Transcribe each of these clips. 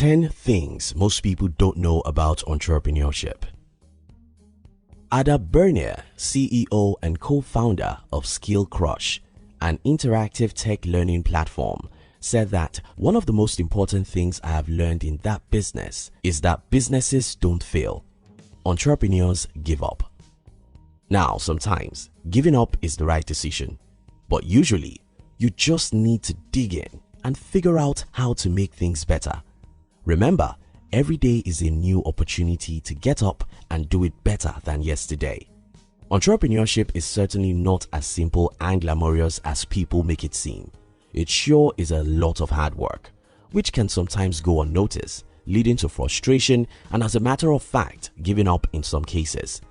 10 things most people don't know about entrepreneurship. Ada Bernier, CEO and co-founder of Skill Crush, an interactive tech learning platform, said that one of the most important things I have learned in that business is that businesses don't fail. Entrepreneurs give up. Now, sometimes giving up is the right decision, but usually you just need to dig in and figure out how to make things better. Remember, every day is a new opportunity to get up and do it better than yesterday. Entrepreneurship is certainly not as simple and glamorous as people make it seem. It sure is a lot of hard work, which can sometimes go unnoticed, leading to frustration and, as a matter of fact, giving up in some cases.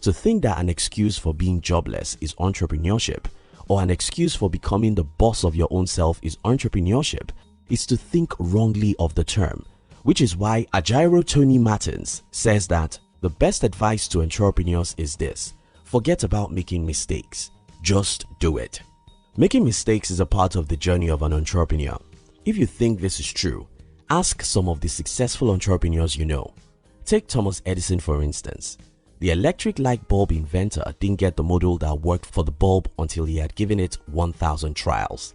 To think that an excuse for being jobless is entrepreneurship, or an excuse for becoming the boss of your own self is entrepreneurship, is to think wrongly of the term, which is why Ajiro Tony Martins says that the best advice to entrepreneurs is this: forget about making mistakes, just do it. Making mistakes is a part of the journey of an entrepreneur. If you think this is true, ask some of the successful entrepreneurs you know. Take Thomas Edison for instance. The electric light bulb inventor didn't get the model that worked for the bulb until he had given it 1,000 trials.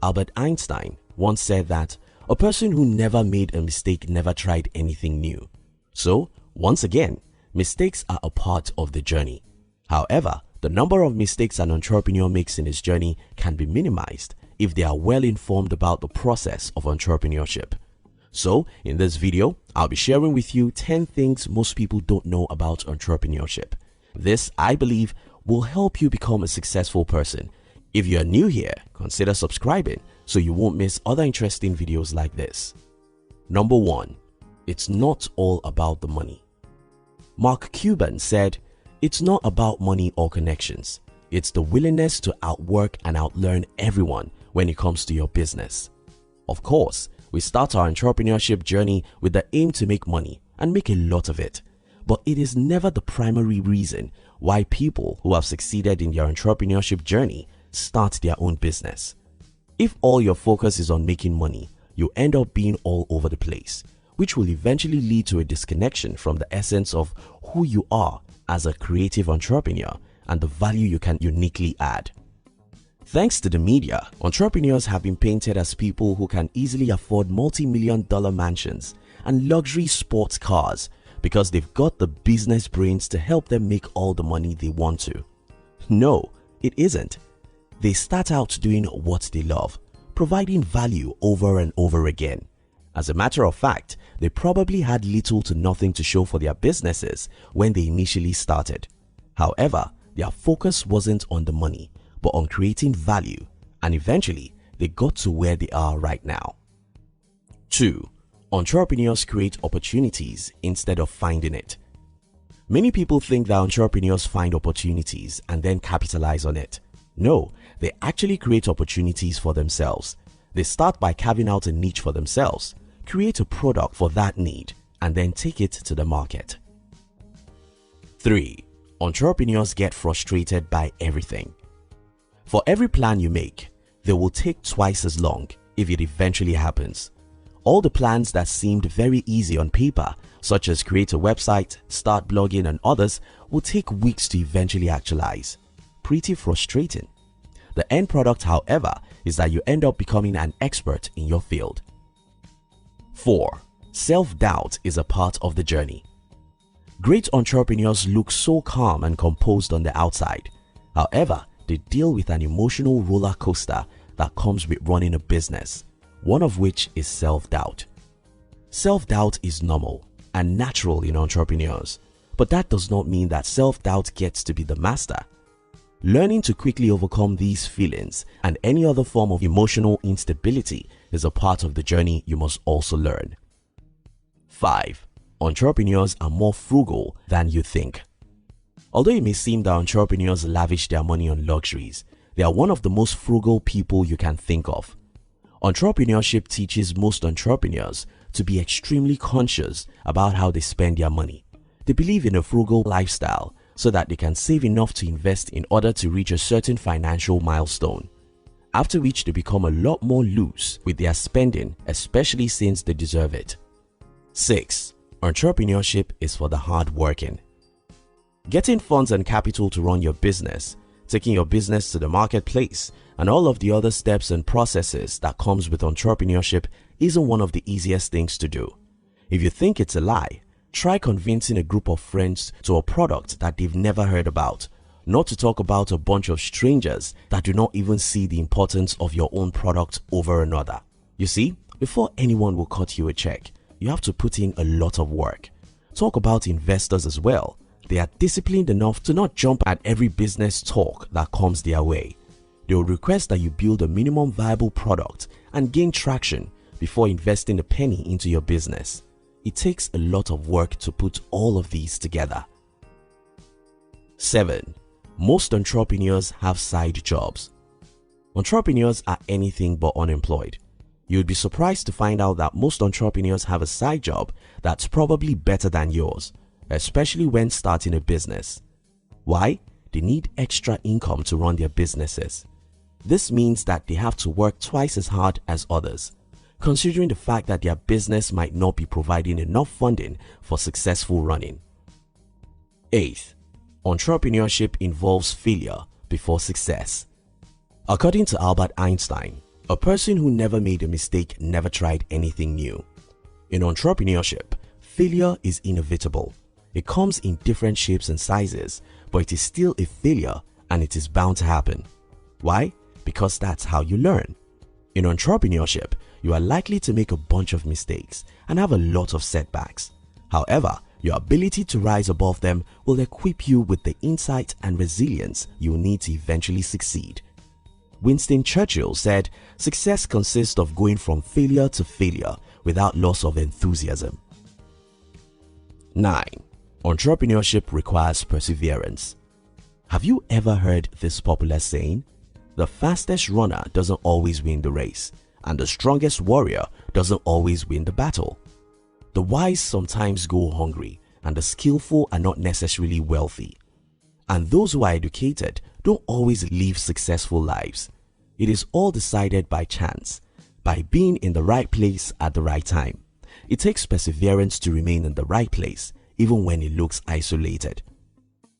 Albert Einstein once said that a person who never made a mistake never tried anything new. So, once again, mistakes are a part of the journey. However, the number of mistakes an entrepreneur makes in his journey can be minimized if they are well informed about the process of entrepreneurship. So, in this video, I'll be sharing with you 10 things most people don't know about entrepreneurship. This, I believe, will help you become a successful person. If you are new here, consider subscribing so you won't miss other interesting videos like this. Number 1. It's not all about the money. Mark Cuban said, "It's not about money or connections. It's the willingness to outwork and outlearn everyone when it comes to your business." Of course, we start our entrepreneurship journey with the aim to make money and make a lot of it. But it is never the primary reason why people who have succeeded in their entrepreneurship journey start their own business. If all your focus is on making money, you end up being all over the place, which will eventually lead to a disconnection from the essence of who you are as a creative entrepreneur and the value you can uniquely add. Thanks to the media, entrepreneurs have been painted as people who can easily afford multi-million-dollar mansions and luxury sports cars because they've got the business brains to help them make all the money they want to. No, it isn't. They start out doing what they love, providing value over and over again. As a matter of fact, they probably had little to nothing to show for their businesses when they initially started. However, their focus wasn't on the money, but on creating value, and eventually they got to where they are right now. 2. Entrepreneurs create opportunities instead of finding it. Many people think that entrepreneurs find opportunities and then capitalize on it. No, they actually create opportunities for themselves. They start by carving out a niche for themselves, create a product for that need, and then take it to the market. 3. Entrepreneurs get frustrated by everything. For every plan you make, they will take twice as long if it eventually happens. All the plans that seemed very easy on paper, such as create a website, start blogging and others, will take weeks to eventually actualize. Pretty frustrating. The end product, however, is that you end up becoming an expert in your field. 4. Self-doubt is a part of the journey. Great entrepreneurs look so calm and composed on the outside. However, they deal with an emotional roller coaster that comes with running a business, one of which is self-doubt. Self-doubt is normal and natural in entrepreneurs, but that does not mean that self-doubt gets to be the master. Learning to quickly overcome these feelings and any other form of emotional instability is a part of the journey you must also learn. 5. Entrepreneurs are more frugal than you think. Although it may seem that entrepreneurs lavish their money on luxuries, they are one of the most frugal people you can think of. Entrepreneurship teaches most entrepreneurs to be extremely conscious about how they spend their money. They believe in a frugal lifestyle so that they can save enough to invest in order to reach a certain financial milestone, after which they become a lot more loose with their spending, especially since they deserve it. 6. Entrepreneurship is for the hardworking. Getting funds and capital to run your business, taking your business to the marketplace, and all of the other steps and processes that comes with entrepreneurship isn't one of the easiest things to do. If you think it's a lie, try convincing a group of friends to a product that they've never heard about, not to talk about a bunch of strangers that do not even see the importance of your own product over another. You see, before anyone will cut you a check, you have to put in a lot of work. Talk about investors as well. They are disciplined enough to not jump at every business talk that comes their way. They will request that you build a minimum viable product and gain traction before investing a penny into your business. It takes a lot of work to put all of these together. 7. Most entrepreneurs have side jobs. Entrepreneurs are anything but unemployed. You'd be surprised to find out that most entrepreneurs have a side job that's probably better than yours, especially when starting a business. Why? They need extra income to run their businesses. This means that they have to work twice as hard as others, considering the fact that their business might not be providing enough funding for successful running. 8. Entrepreneurship involves failure before success. According to Albert Einstein, a person who never made a mistake never tried anything new. In entrepreneurship, failure is inevitable. It comes in different shapes and sizes, but it is still a failure and it is bound to happen. Why? Because that's how you learn. In entrepreneurship, you are likely to make a bunch of mistakes and have a lot of setbacks. However, your ability to rise above them will equip you with the insight and resilience you will need to eventually succeed. Winston Churchill said, "Success consists of going from failure to failure without loss of enthusiasm." 9. Entrepreneurship requires perseverance. Have you ever heard this popular saying? The fastest runner doesn't always win the race, and the strongest warrior doesn't always win the battle. The wise sometimes go hungry, and the skillful are not necessarily wealthy. And those who are educated don't always live successful lives. It is all decided by chance, by being in the right place at the right time. It takes perseverance to remain in the right place, even when it looks isolated.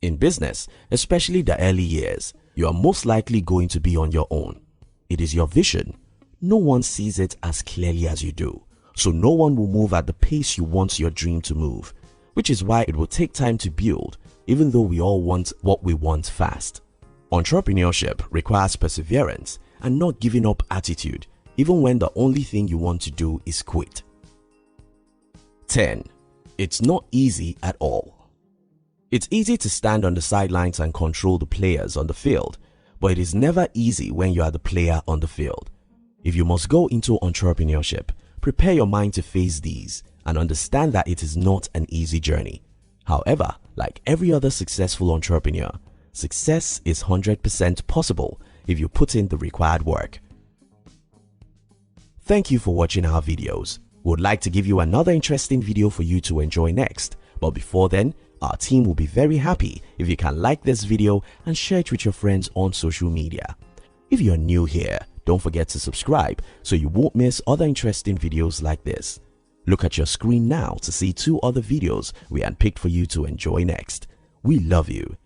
In business, especially the early years, you are most likely going to be on your own. It is your vision. No one sees it as clearly as you do, so no one will move at the pace you want your dream to move, which is why it will take time to build, even though we all want what we want fast. Entrepreneurship requires perseverance and not giving up attitude, even when the only thing you want to do is quit. 10. It's not easy at all. It's easy to stand on the sidelines and control the players on the field, but it is never easy when you are the player on the field. If you must go into entrepreneurship, prepare your mind to face these and understand that it is not an easy journey. However, like every other successful entrepreneur, success is 100% possible if you put in the required work. Thank you for watching our videos. We would like to give you another interesting video for you to enjoy next, but before then, our team will be very happy if you can like this video and share it with your friends on social media. If you're new here, don't forget to subscribe so you won't miss other interesting videos like this. Look at your screen now to see 2 other videos we handpicked for you to enjoy next. We love you.